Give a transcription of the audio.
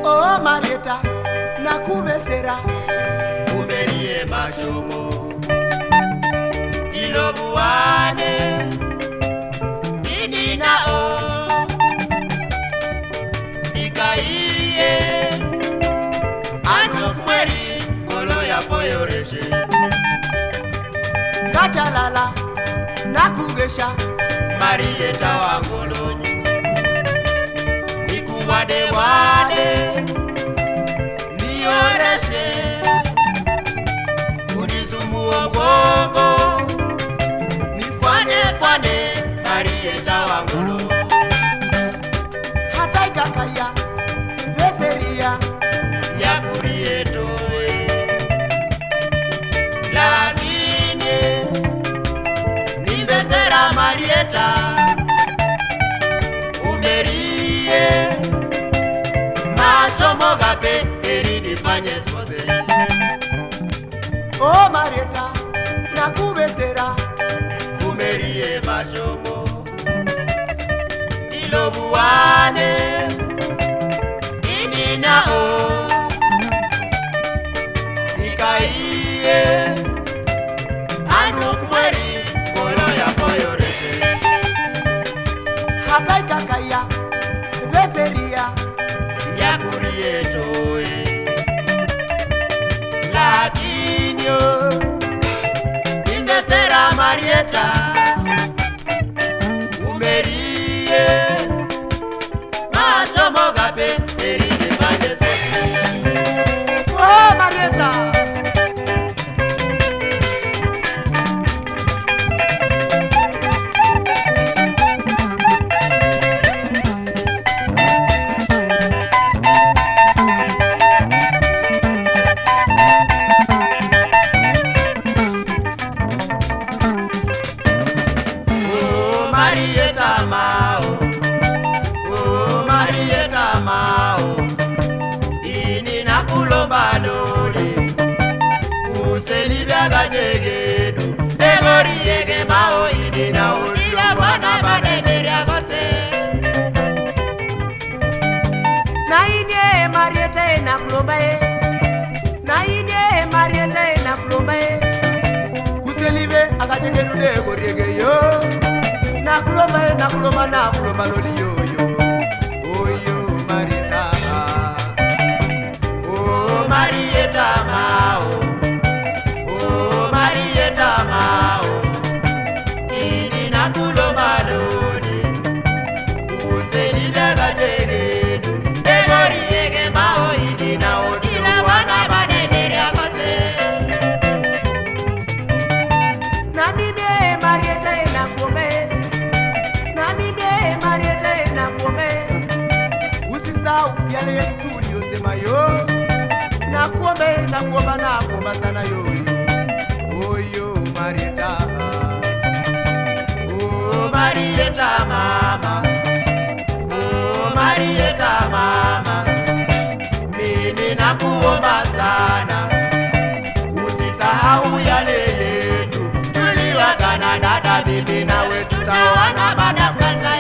Oh Marieta nakubesera Kumerie mashomo Ilobuane Inina o Ikaiye Anuk mweri Golo ya poyoreshe Ngachalala nakugesha Marieta wangolonyi Nikuwade wade Nioreshe Unizumuo mgongo Nifane fane Marieta wangolo hata ikakaya veseria Ya kurietoe Lakini Nimbezera Marieta Umerie Mashomo gape Eridi fanye sose Oh Marieta nakubesera Kumerie mashomo Ilobuane Inina o Ikaiye Anuk mweri Golo ya poyorete hata ikakaya veseria Ya kurietoe Lakini o Nimbezera Marieta Umerie Mashomo gape Eride fanye sose Oh Marieta Marieta mao Oh Marieta mao Ini nakulomba loli Uselibia gajegedo Egori yege mao ini na ulio wana bademeria gose na inie Marieta nakulomba na inie Marieta nakulomba kuselive akajengedu de goriege yo nakulomba loli yo oyo Marieta Oh Marieta mao Oh Marieta mao Ini nakulomba loli Uselibia gajegedo Egori yege mao ini na ulio wana bademeria gose na mimi Marieta nakuombe usisahau yale yetu tuliyosema yo nakuomba sana yoyo oyo Marieta Oh Marieta mama Oh Marieta mama Mimi nakuomba sana Usisahau yale yetu Tuliwagana dada mimi nawe tutaoana baada kwanza